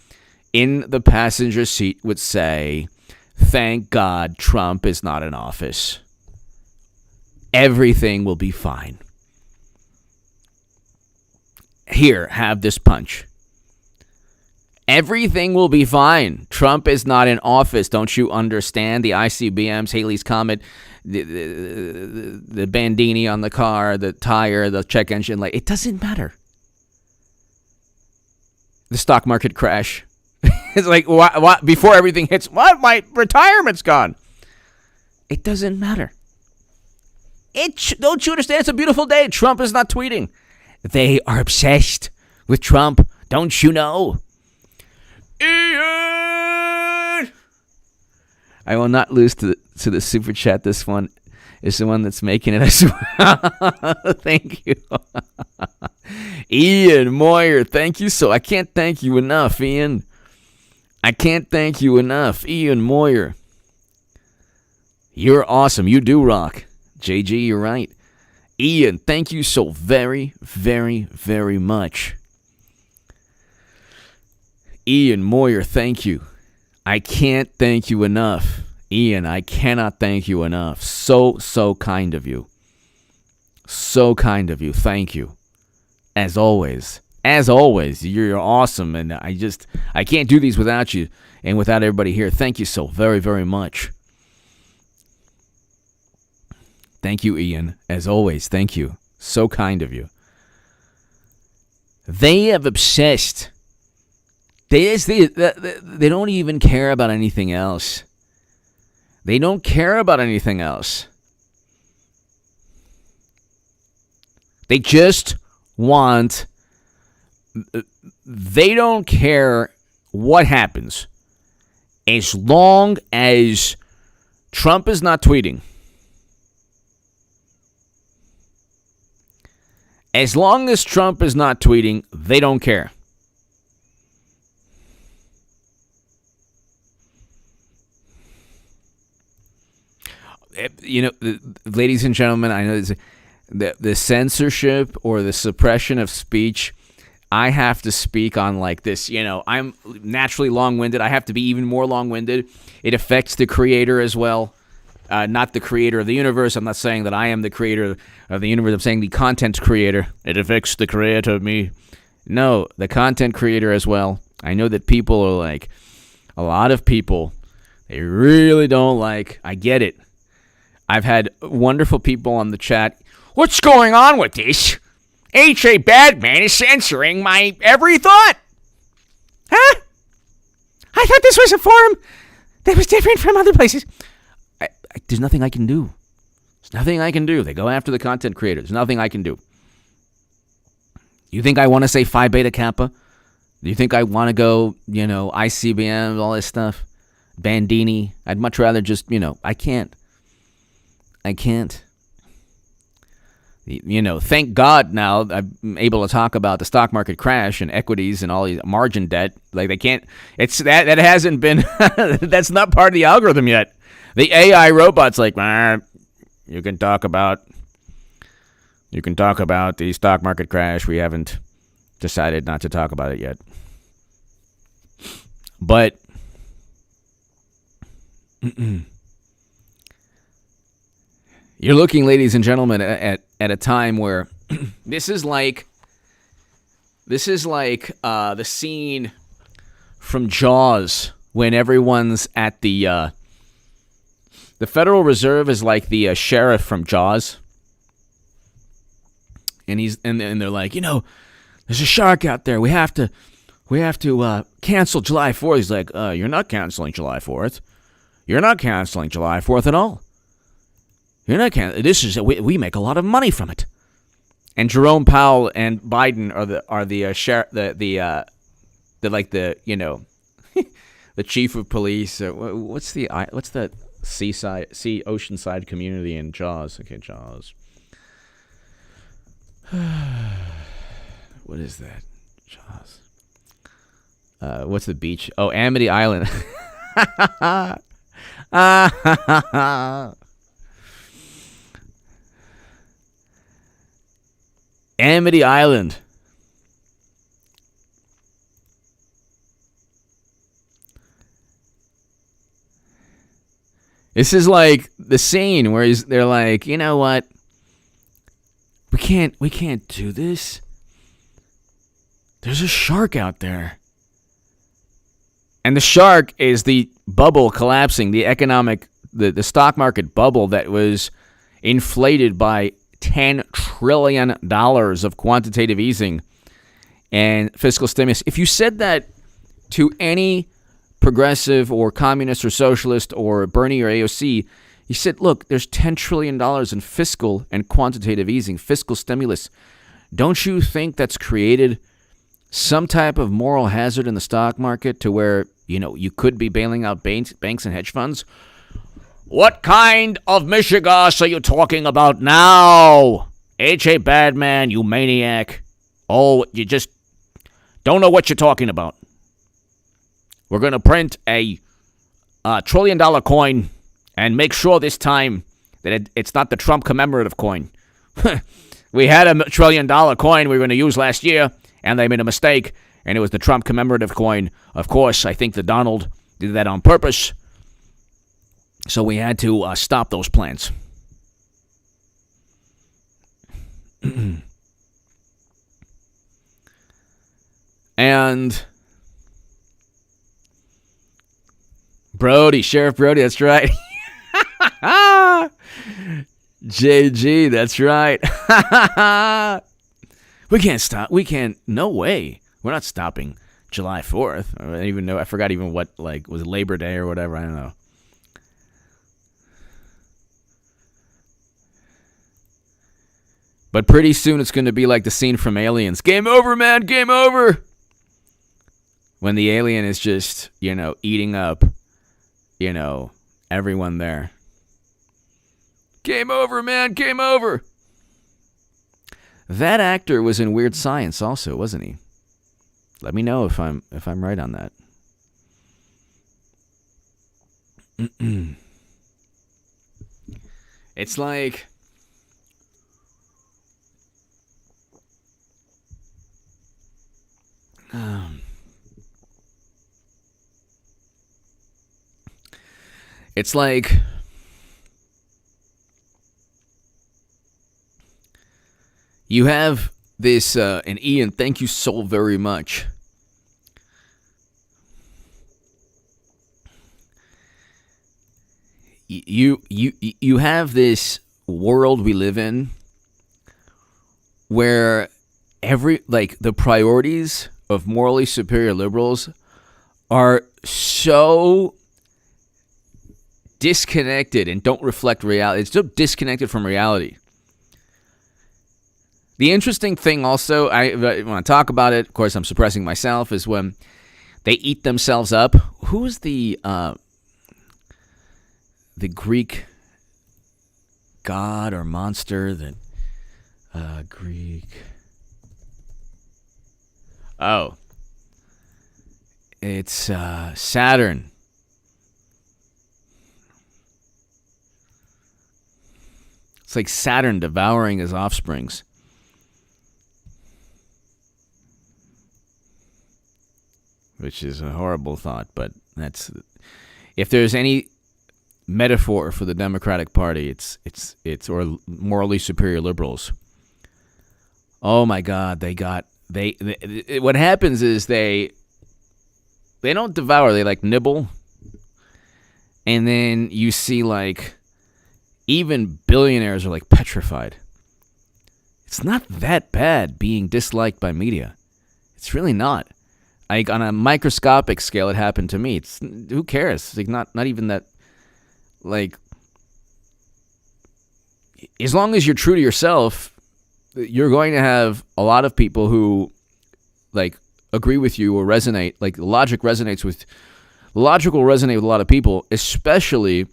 in the passenger seat would say, thank God Trump is not in office. Everything will be fine. Here, have this punch. Everything will be fine. Trump is not in office. Don't you understand? The ICBMs, Halley's Comet, the Bandini on the car, the tire, the check engine light. It doesn't matter. The stock market crash. It's like, what? Before everything hits, what? My retirement's gone. It doesn't matter. Don't you understand? It's a beautiful day. Trump is not tweeting. They are obsessed with Trump. Don't you know? Ian! I will not lose to the super chat. This one is the one that's making it. I swear. Thank you. Ian Moyer, thank you I can't thank you enough, Ian. I can't thank you enough. Ian Moyer. You're awesome. You do rock. JG, you're right. Ian, thank you so very, very, very much. Ian Moyer, thank you. I can't thank you enough. Ian, I cannot thank you enough. So kind of you. So kind of you. Thank you. As always, you're awesome, and I can't do these without you and without everybody here. Thank you so very, very much. Thank you, Ian. As always, thank you. So kind of you. They have obsessed. They don't even care about anything else. They don't care about anything else. They just want, they don't care what happens as long as Trump is not tweeting. As long as Trump is not tweeting, they don't care. Ladies and gentlemen, I know the censorship or the suppression of speech, I have to speak on like this. I'm naturally long-winded. I have to be even more long-winded. It affects the creator as well. Not the creator of the universe. I'm not saying that I am the creator of the universe. I'm saying the content creator. It affects the creator of me. No, the content creator as well. I know that people are like, a lot of people, They really don't like. I get it. I've had wonderful people on the chat. What's going on with this? H.A. Badman is censoring my every thought. Huh? I thought this was a forum that was different from other places. There's nothing I can do. There's nothing I can do. They go after the content creators. There's nothing I can do. You think I want to say Phi Beta Kappa? Do you think I want to go, ICBM, all this stuff? Bandini? I'd much rather just, I can't. Thank God now I'm able to talk about the stock market crash and equities and all these margin debt. Like they can't. It's that hasn't been. That's not part of the algorithm yet. The AI robot's like, you can talk about the stock market crash. We haven't decided not to talk about it yet. But you're looking, ladies and gentlemen, at a time where this is like the scene from Jaws when everyone's at the Federal Reserve is like the sheriff from Jaws, and they're like, there's a shark out there. We have to cancel July 4th. He's like, you're not canceling July 4th. You're not canceling July 4th at all. You're not canceling. We make a lot of money from it. And Jerome Powell and Biden are the the chief of police. What's the oceanside community in Jaws? Okay, Jaws. What is that? Jaws. What's the beach? Oh, Amity Island. Amity Island. This is like the scene where they're like, you know what? We can't do this. There's a shark out there. And the shark is the bubble collapsing, the stock market bubble that was inflated by $10 trillion of quantitative easing and fiscal stimulus. If you said that to any progressive or communist or socialist or Bernie or AOC, you said, look, there's $10 trillion in fiscal and quantitative easing, fiscal stimulus. Don't you think that's created some type of moral hazard in the stock market to where, you could be bailing out banks and hedge funds? What kind of Michigas are you talking about now? H.A. Badman, you maniac. Oh, you just don't know what you're talking about. We're going to print a $1 trillion coin and make sure this time that it's not the Trump commemorative coin. We had a $1 trillion coin we were going to use last year, and they made a mistake, and it was the Trump commemorative coin. Of course, I think that Donald did that on purpose. So we had to stop those plans. And Sheriff Brody, that's right. JG, that's right. We can't stop. No way. We're not stopping July 4th. I don't even know. I forgot even what, was it Labor Day or whatever? I don't know. But pretty soon it's going to be like the scene from Aliens. Game over, man. Game over. When the alien is just, eating up, everyone there. Game over, man. Game over. That actor was in Weird Science also, wasn't he? Let me know if I'm right on that. It's like it's like you have this, and Ian, thank you so very much. you have this world we live in where the priorities of morally superior liberals are so disconnected and don't reflect reality. It's so disconnected from reality. The interesting thing also, I want to talk about it, of course I'm suppressing myself, is when they eat themselves up. Who is the Greek god or monster that Greek? Oh, it's Saturn. It's like Saturn devouring his offsprings. Which is a horrible thought, but that's, if there's any metaphor for the Democratic Party, it's or morally superior liberals. Oh my God, they what happens is they don't devour, they like nibble, and then you see like even billionaires are like petrified. It's not that bad being disliked by media. It's really not. Like on a microscopic scale, it happened to me. It's, who cares? Like not even that. Like, as long as you're true to yourself, you're going to have a lot of people who like agree with you or resonate. Like logic will resonate with a lot of people, especially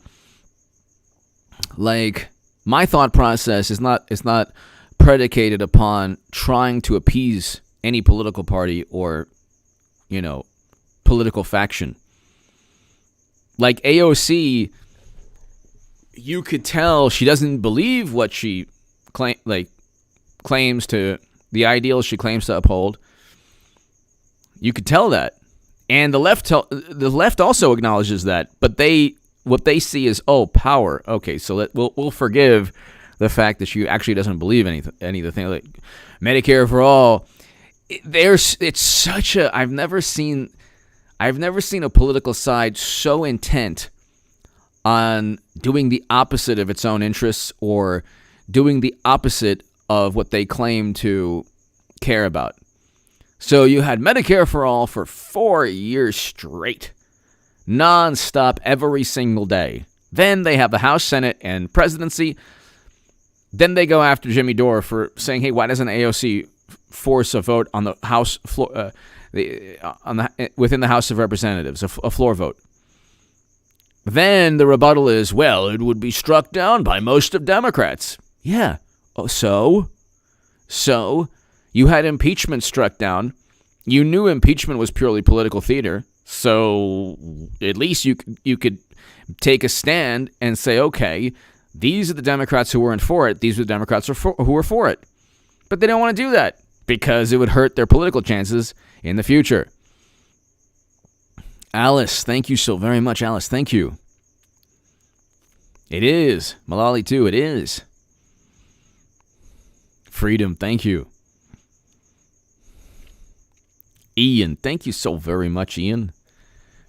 like my thought process is not predicated upon trying to appease any political party or political faction. Like AOC, you could tell she doesn't believe what she claims to, the ideals she claims to uphold. You could tell that, and the left also acknowledges that. But what they see is, oh, power. Okay, so we'll forgive the fact that she actually doesning believe any of the things like Medicare for all. It's such a, I've never seen a political side so intent on doing the opposite of its own interests or doing the opposite of what they claim to care about. So you had Medicare for all for 4 years straight, nonstop, every single day. Then they have the House, Senate, and presidency. Then they go after Jimmy Dore for saying, hey, why doesn't AOC force a vote on the House floor, within the House of Representatives, a floor vote? Then the rebuttal is, well, it would be struck down by most of Democrats. Yeah. Oh, so you had impeachment struck down. You knew impeachment was purely political theater. So at least you could take a stand and say, okay, these are the Democrats who weren't for it. These are the Democrats who were for it. But they don't want to do that because it would hurt their political chances in the future. Alice, thank you so very much, Alice. Thank you. It is. Malali, too. It is. Freedom, thank you. Ian, thank you so very much, Ian.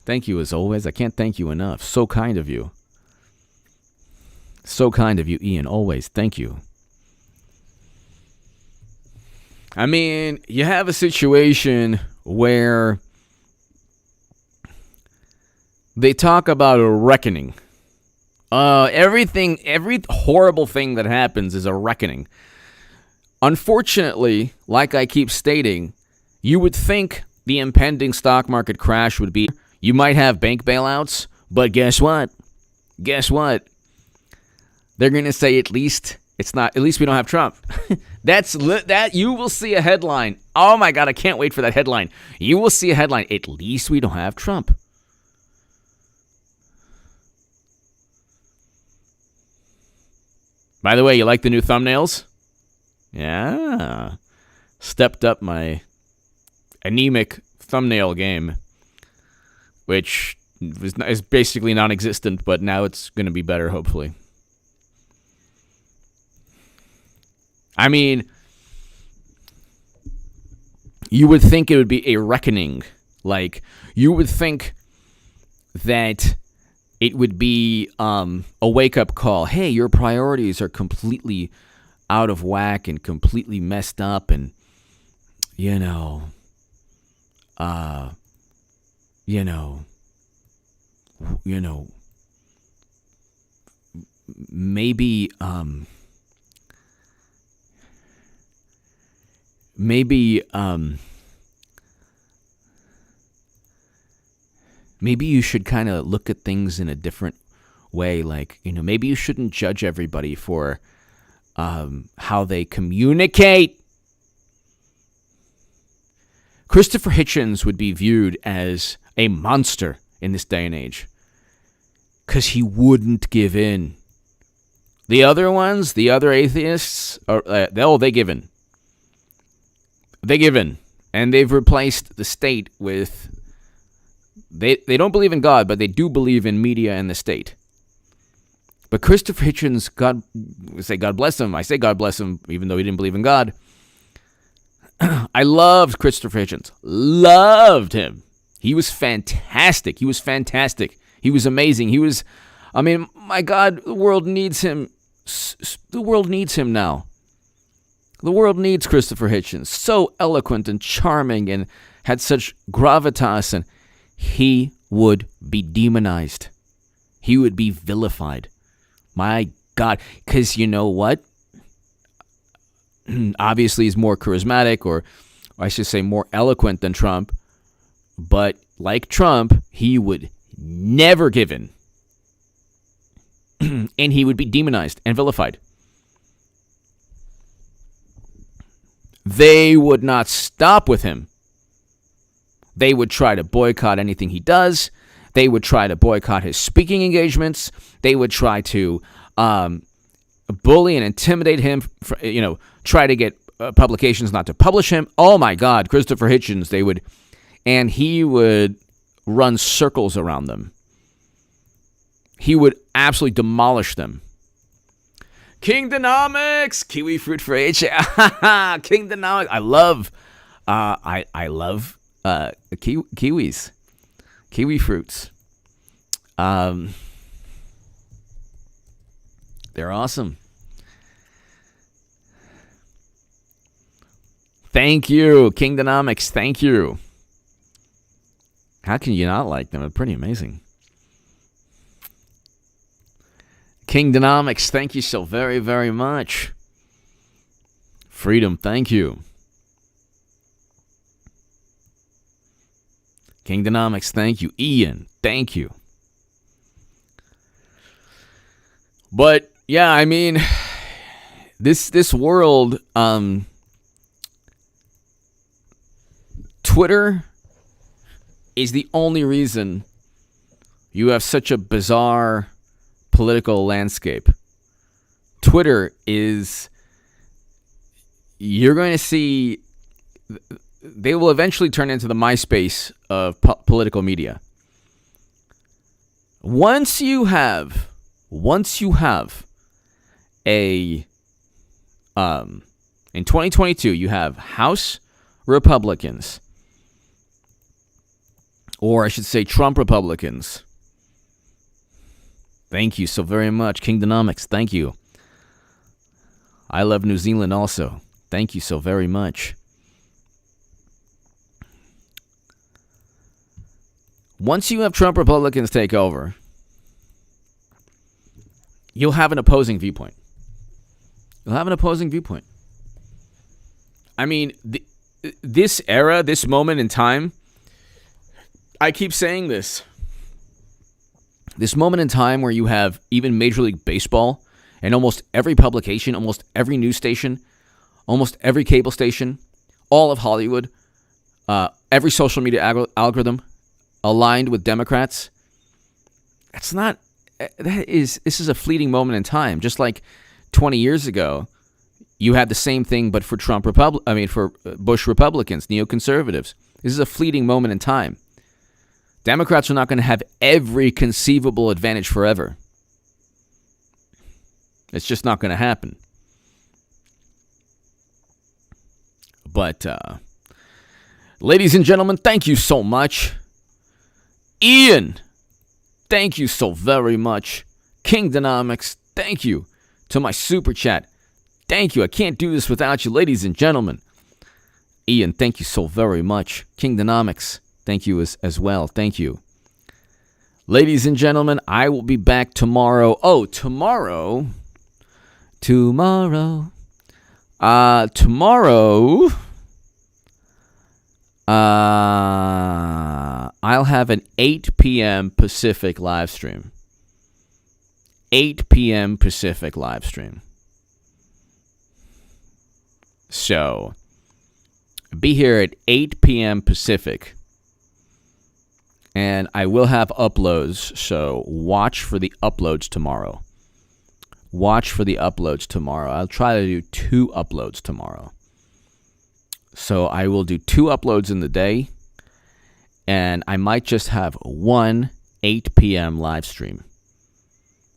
Thank you as always. I can't thank you enough. So kind of you. So kind of you, Ian. Always. Thank you. I mean, you have a situation where they talk about a reckoning. Every horrible thing that happens is a reckoning. Unfortunately, like I keep stating, you would think the impending stock market crash would be, you might have bank bailouts, but guess what? They're going to say at least we don't have Trump. That you will see a headline. Oh my God, I can't wait for that headline. You will see a headline. At least we don't have Trump. By the way, you like the new thumbnails? Yeah. Stepped up my anemic thumbnail game, which is basically non-existent, but now it's going to be better, hopefully. I mean, you would think it would be a reckoning. Like, you would think that it would be a wake-up call. Hey, your priorities are completely out of whack and completely messed up, and you know, you know, maybe maybe you should kind of look at things in a different way. Like, maybe you shouldn't judge everybody for how they communicate. Christopher Hitchens would be viewed as a monster in this day and age because he wouldn't give in. The other ones, the other atheists, they give in. They give in. And they've replaced the state with... They don't believe in God, but they do believe in media and the state. But Christopher Hitchens, God bless him. I say God bless him, even though he didn't believe in God. I loved Christopher Hitchens. Loved him. He was fantastic. He was amazing. My God, the world needs him. The world needs him now. The world needs Christopher Hitchens. So eloquent and charming and had such gravitas, and he would be demonized. He would be vilified. My God. Because you know what? Obviously, he's more charismatic, or I should say more eloquent than Trump. But like Trump, he would never give in. And he would be demonized and vilified. They would not stop with him. They would try to boycott anything he does. They would try to boycott his speaking engagements. They would try to bully and intimidate him, try to get publications not to publish him. Oh my God, Christopher Hitchens, and he would run circles around them. He would absolutely demolish them. Kingdonomics, kiwi fruit for H. Kingdonomics. I love kiwis, kiwi fruits. They're awesome. Thank you, Kingdonomics. Thank you. How can you not like them? They're pretty amazing. Kingdonomics, thank you so very, very much. Freedom, thank you. Kingdonomics, thank you. Ian, thank you. But yeah, this world, Twitter is the only reason you have such a bizarre political landscape. Twitter is, you're going to see, they will eventually turn into the MySpace of political media. Once you have in 2022, you have House Republicans, or I should say Trump Republicans. Thank you so very much, Kingdonomics. Thank you. I love New Zealand also. Thank you so very much. Once you have Trump Republicans take over, you'll have an opposing viewpoint. This era, this moment in time, I keep saying this. This moment in time where you have even Major League Baseball and almost every publication, almost every news station, almost every cable station, all of Hollywood, every social media algorithm aligned with Democrats. This is a fleeting moment in time. Just like 20 years ago, you had the same thing, but for for Bush Republicans, neoconservatives. This is a fleeting moment in time. Democrats are not going to have every conceivable advantage forever. It's just not going to happen. But, ladies and gentlemen, thank you so much. Ian, thank you so very much. Kingdonomics, thank you. To my super chat, thank you. I can't do this without you, ladies and gentlemen. Ian, thank you so very much. Kingdonomics, thank you as well. Thank you. Ladies and gentlemen, I will be back tomorrow. Oh, tomorrow. Tomorrow, I'll have an 8 p.m. Pacific live stream. 8 p.m. Pacific live stream. So, be here at 8 p.m. Pacific. And I will have uploads, so watch for the uploads tomorrow. Watch for the uploads tomorrow. I'll try to do 2 uploads tomorrow. So I will do 2 uploads in the day, and I might just have one 8 p.m. live stream.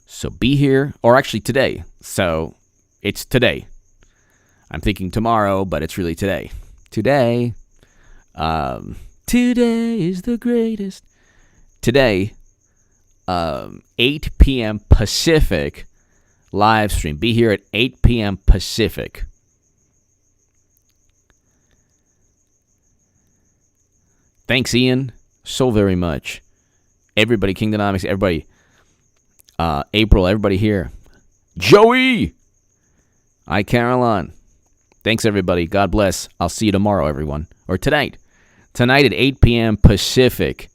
So be here, or actually today. So it's today. I'm thinking tomorrow, but it's really today. Today. Today is the greatest. Today, 8 p.m. Pacific live stream. Be here at 8 p.m. Pacific. Thanks, Ian, so very much. Everybody, Kingdonomics, everybody. April, everybody here. Joey! Hi, Caroline. Thanks, everybody. God bless. I'll see you tomorrow, everyone. Or tonight. Tonight at 8 p.m. Pacific.